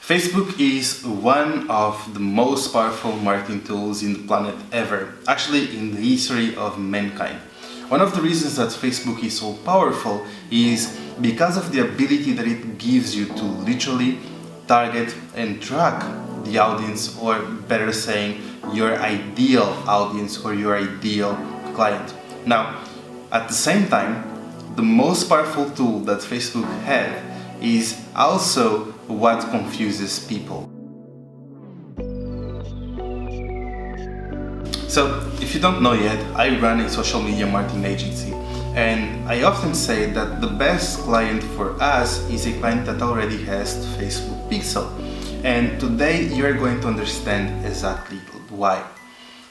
Facebook is one of the most powerful marketing tools in the planet ever, actually in the history of mankind. One of the reasons that Facebook is so powerful is because of the ability that it gives you to literally target and track the audience, or better saying, your ideal audience or your ideal client. Now, at the same time, the most powerful tool that Facebook has is also what confuses people. So, if you don't know yet, I run a social media marketing agency, and I often say that the best client for us is a client that already has the Facebook pixel. And today you're going to understand exactly why.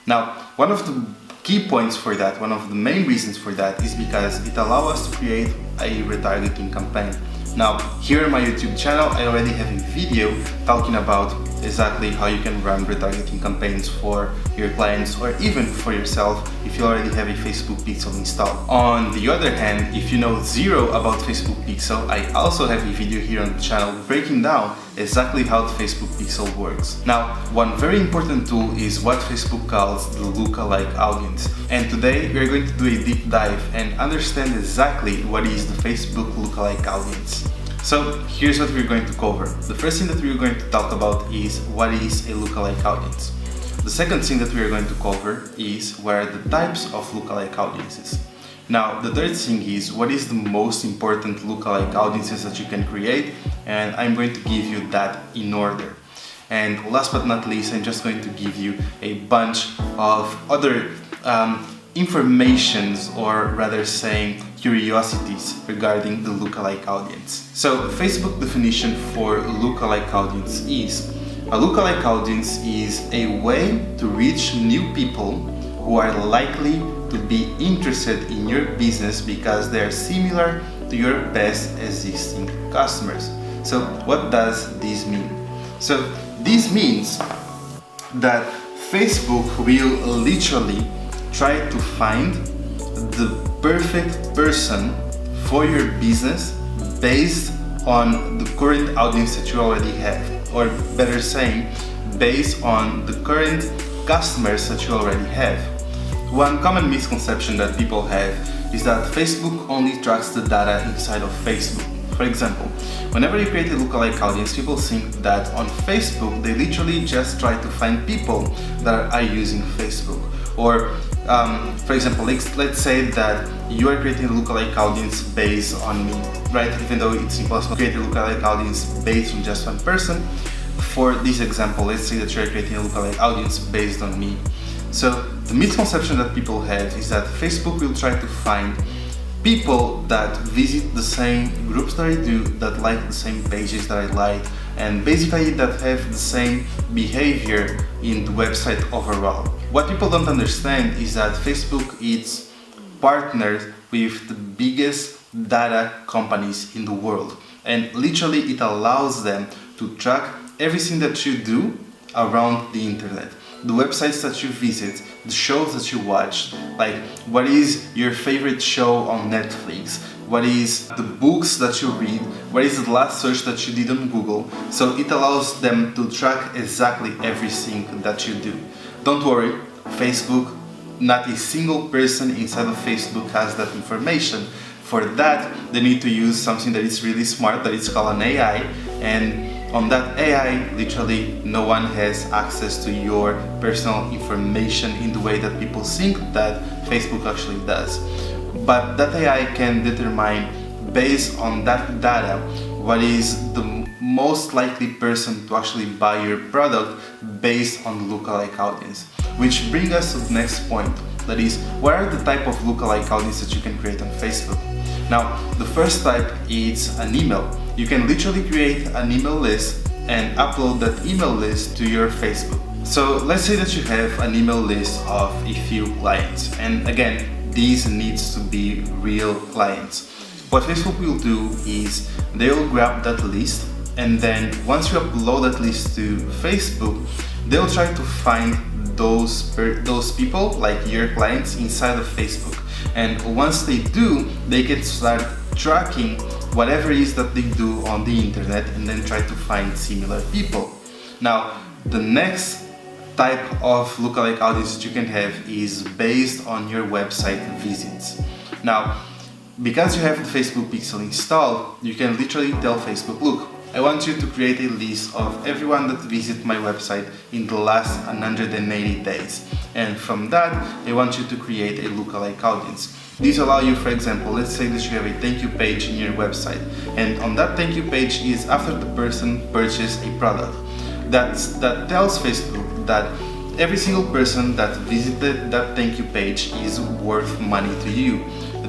Now, one of the key points for that, one of the main reasons for that, is because it allows us to create a retargeting campaign. Now, here on my YouTube channel, I already have a video talking about exactly how you can run retargeting campaigns for your clients or even for yourself if you already have a Facebook pixel installed. On the other hand, if you know zero about Facebook pixel, I also have a video here on the channel breaking down exactly how the Facebook pixel works. Now, one very important tool is what Facebook calls the Lookalike Audience. And today we are going to do a deep dive and understand exactly what is the Facebook Lookalike Audience. So here's what we're going to cover. The first thing that we're going to talk about is what is a lookalike audience. The second thing that we're going to cover is what are the types of lookalike audiences. Now, the third thing is what is the most important lookalike audiences that you can create, and I'm going to give you that in order. And last but not least, I'm just going to give you a bunch of other informations, or rather saying curiosities regarding the lookalike audience. So, Facebook definition for lookalike audience is a lookalike audience is a way to reach new people who are likely to be interested in your business because they are similar to your best existing customers. So what does this mean? So this means that Facebook will literally try to find the perfect person for your business based on the current audience that you already have, or better saying, based on the current customers that you already have. One common misconception that people have is that Facebook only tracks the data inside of Facebook. For example, whenever you create a lookalike audience, people think that on Facebook they literally just try to find people that are using Facebook. Or for example, let's say that you are creating a lookalike audience based on me, right? Even though it's impossible to create a lookalike audience based on just one person. For this example, let's say that you're creating a lookalike audience based on me. So the misconception that people have is that Facebook will try to find people that visit the same groups that I do, that like the same pages that I like, and basically that have the same behavior in the website overall. What people don't understand is that Facebook is partnered with the biggest data companies in the world, and literally it allows them to track everything that you do around the internet. The websites that you visit, the shows that you watch, like what is your favorite show on Netflix, what is the books that you read, what is the last search that you did on Google. So it allows them to track exactly everything that you do. Don't worry, Facebook, not a single person inside of Facebook has that information. For that, they need to use something that is really smart, that is called an AI, and on that AI, literally no one has access to your personal information in the way that people think that Facebook actually does. But that AI can determine, based on that data, what is the most likely person to actually buy your product based on the lookalike audience. Which brings us to the next point, that is, what are the type of lookalike audience that you can create on Facebook? Now, the first type is an email. You can literally create an email list and upload that email list to your Facebook. So let's say that you have an email list of a few clients, and again, these needs to be real clients. What Facebook will do is they'll grab that list, and then once you upload that list to Facebook, they'll try to find those people, like your clients, inside of Facebook. And once they do, they can start tracking whatever it is that they do on the internet and then try to find similar people. Now, the next type of lookalike audience that you can have is based on your website visits. Now, because you have the Facebook pixel installed, you can literally tell Facebook, look, I want you to create a list of everyone that visited my website in the last 180 days. And from that, I want you to create a lookalike audience. These allow you, for example, let's say that you have a thank you page in your website, and on that thank you page is after the person purchased a product. That tells Facebook that every single person that visited that thank you page is worth money to you.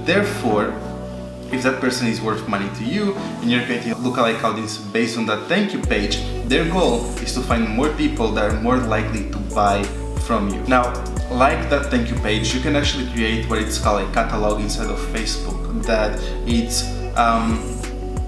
Therefore, if that person is worth money to you and you're creating a lookalike audience based on that thank you page, their goal is to find more people that are more likely to buy from you. Now, like that thank you page, you can actually create what it's called a catalog inside of Facebook. That it's,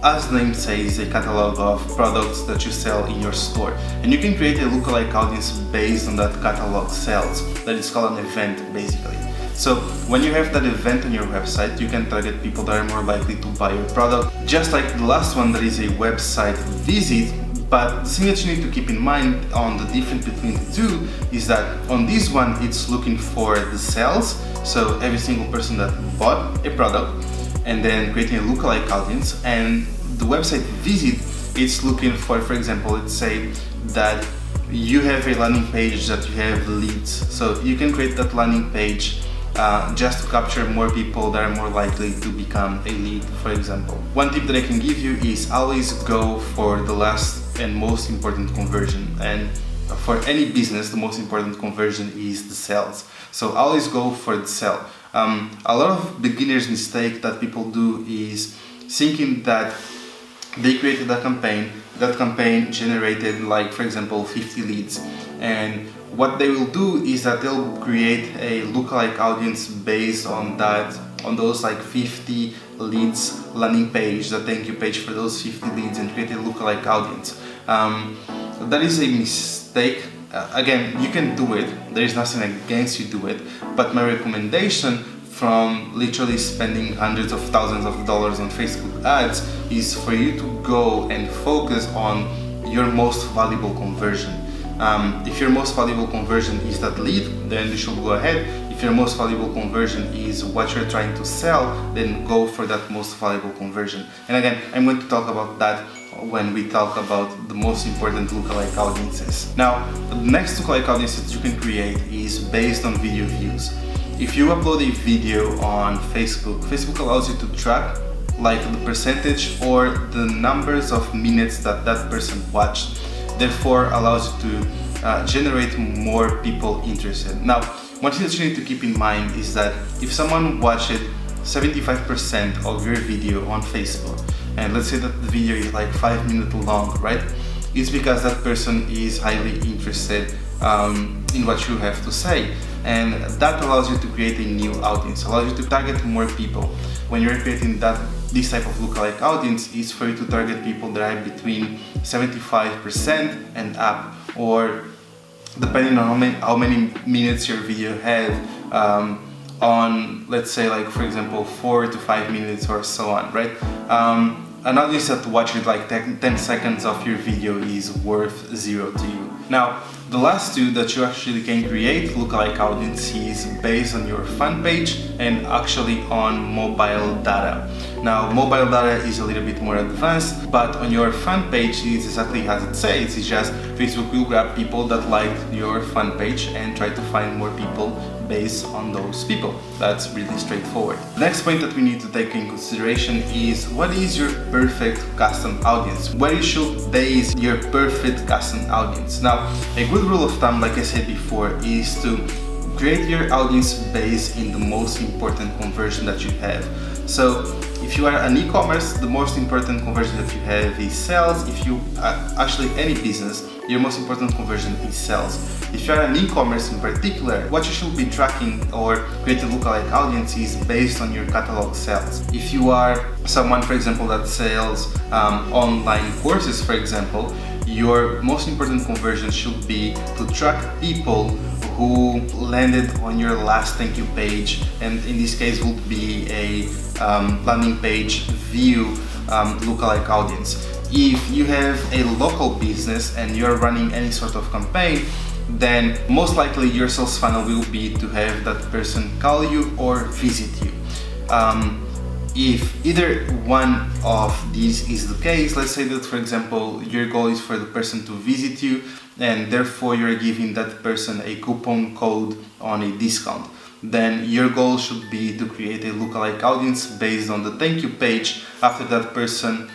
as the name says, a catalog of products that you sell in your store. And you can create a lookalike audience based on that catalog sales. That is called an event, basically. So when you have that event on your website, you can target people that are more likely to buy your product. Just like the last one, that is a website visit. But the thing that you need to keep in mind on the difference between the two is that on this one, it's looking for the sales. So every single person that bought a product, and then creating a lookalike audience. And the website visit, it's looking for example, let's say that you have a landing page that you have leads. So you can create that landing page just to capture more people that are more likely to become a lead, for example. One tip that I can give you is always go for the last and most important conversion. And for any business, the most important conversion is the sales. So always go for the sale. A lot of beginners' mistake that people do is thinking that they created a campaign, that campaign generated, like, for example, 50 leads, and what they will do is that they'll create a lookalike audience based on that, on those like 50 leads landing page, the thank you page for those 50 leads, and create a lookalike audience. That is a mistake. Again, you can do it, there is nothing against you do it, but my recommendation from literally spending hundreds of thousands of dollars on Facebook ads is for you to go and focus on your most valuable conversion. If your most valuable conversion is that lead, then you should go ahead. If your most valuable conversion is what you're trying to sell, then go for that most valuable conversion. And again, I'm going to talk about that when we talk about the most important lookalike audiences. Now, the next lookalike audience that you can create is based on video views. If you upload a video on Facebook, Facebook allows you to track like the percentage or the numbers of minutes that that person watched. Therefore, allows you to generate more people interested. Now, one thing that you need to keep in mind is that if someone watched 75% of your video on Facebook, and let's say that the video is like 5 minutes long, right? It's because that person is highly interested in what you have to say. And that allows you to create a new audience, allows you to target more people. When you're creating this type of lookalike audience, is for you to target people that are between 75% and up, or depending on how many minutes your video had, on, let's say, like, for example, 4 to 5 minutes or so on, right? An audience that watched like 10 seconds of your video is worth 0 to you. Now, the last two that you actually can create lookalike audience is based on your fan page and actually on mobile data. Now, mobile data is a little bit more advanced, but on your fan page it's exactly as it says. It's just Facebook will grab people that liked your fan page and try to find more people based on those people. That's really straightforward. The next point that we need to take in consideration is what is your perfect custom audience? Where you should base your perfect custom audience. Now, a good rule of thumb, like I said before, is to create your audience based in the most important conversion that you have. So if you are an e-commerce, the most important conversion that you have is sales. If you are actually any business, your most important conversion is sales. If you are an e-commerce in particular, what you should be tracking or create a lookalike audience is based on your catalog sales. If you are someone, for example, that sells online courses, for example, your most important conversion should be to track people who landed on your last thank you page, and in this case would be a landing page view lookalike audience. If you have a local business and you're running any sort of campaign, then most likely your sales funnel will be to have that person call you or visit you. If either one of these is the case, let's say that, for example, your goal is for the person to visit you and therefore you're giving that person a coupon code on a discount, then your goal should be to create a lookalike audience based on the thank you page after that person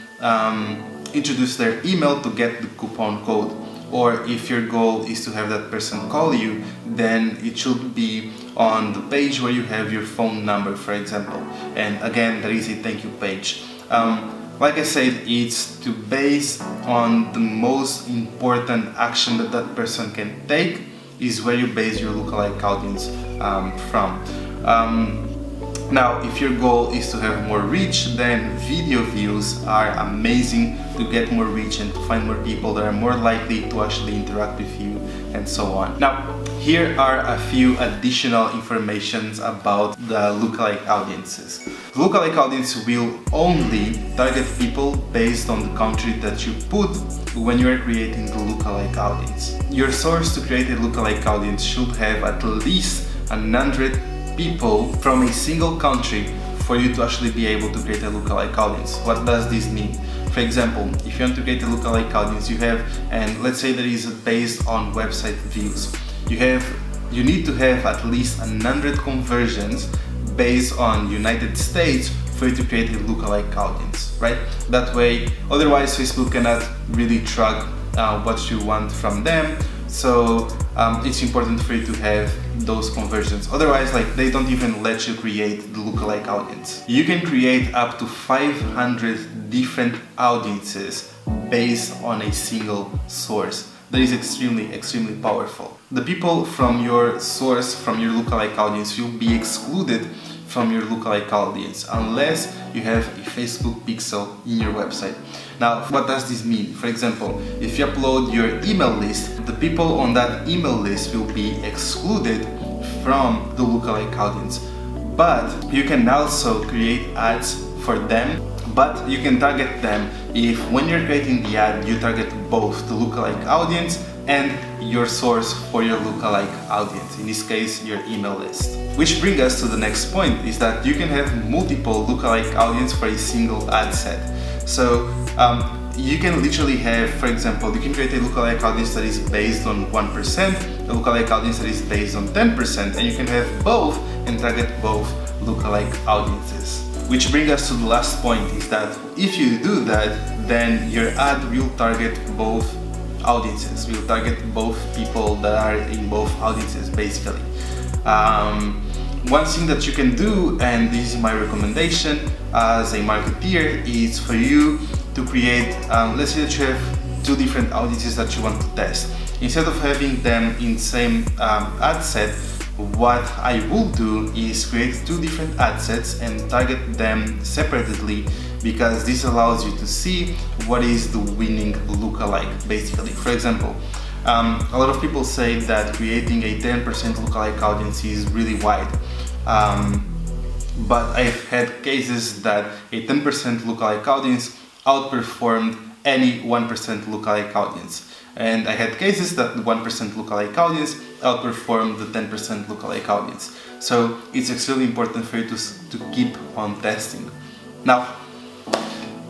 introduce their email to get the coupon code. Or if your goal is to have that person call you, then it should be on the page where you have your phone number, for example. And again, there is a thank you page. Like I said, it's to base on the most important action that that person can take is where you base your lookalike audience from. Now, if your goal is to have more reach, then video views are amazing to get more reach and to find more people that are more likely to actually interact with you and so on. Now, here are a few additional informations about the lookalike audiences. The lookalike audience will only target people based on the country that you put when you are creating the lookalike audience. Your source to create a lookalike audience should have at least 100 people from a single country for you to actually be able to create a lookalike audience. What does this mean? For example, if you want to create a lookalike audience, you have, and let's say that is based on website views, you need to have at least 100 conversions based on United States for you to create a lookalike audience, right? That way, otherwise Facebook cannot really track what you want from them. So it's important for you to have those conversions. Otherwise, like, they don't even let you create the lookalike audience. You can create up to 500 different audiences based on a single source. That is extremely powerful. The people from your source, from your lookalike audience, will be excluded from your lookalike audience unless you have a Facebook pixel in your website. Now, what does this mean? For example, if you upload your email list, the people on that email list will be excluded from the lookalike audience. But you can also create ads for them, but you can target them if when you're creating the ad, you target both the lookalike audience and your source for your lookalike audience, in this case your email list. Which brings us to the next point, is that you can have multiple lookalike audience for a single ad set. So you can literally have, for example, you can create a lookalike audience that is based on 1%, a lookalike audience that is based on 10%, and you can have both and target both lookalike audiences. Which brings us to the last point, is that if you do that, then your ad will target both audiences, will target both people that are in both audiences, basically. One thing that you can do, and this is my recommendation as a marketeer, is for you to create, let's say that you have two different audiences that you want to test. Instead of having them in same ad set, what I will do is create two different ad sets and target them separately, because this allows you to see what is the winning lookalike, basically. For example, a lot of people say that creating a 10% lookalike audience is really wide. But I've had cases that a 10% lookalike audience outperformed any 1% lookalike audience. And I had cases that the 1% lookalike audience outperformed the 10% lookalike audience. So it's extremely important for you to keep on testing. Now,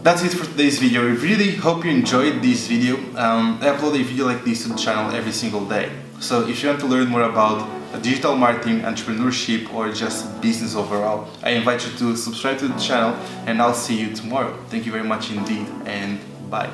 that's it for today's video. I really hope you enjoyed this video. I upload a video like this to the channel every single day. So if you want to learn more about digital marketing, entrepreneurship, or just business overall, I invite you to subscribe to the channel, and I'll see you tomorrow. Thank you very much indeed, and bye.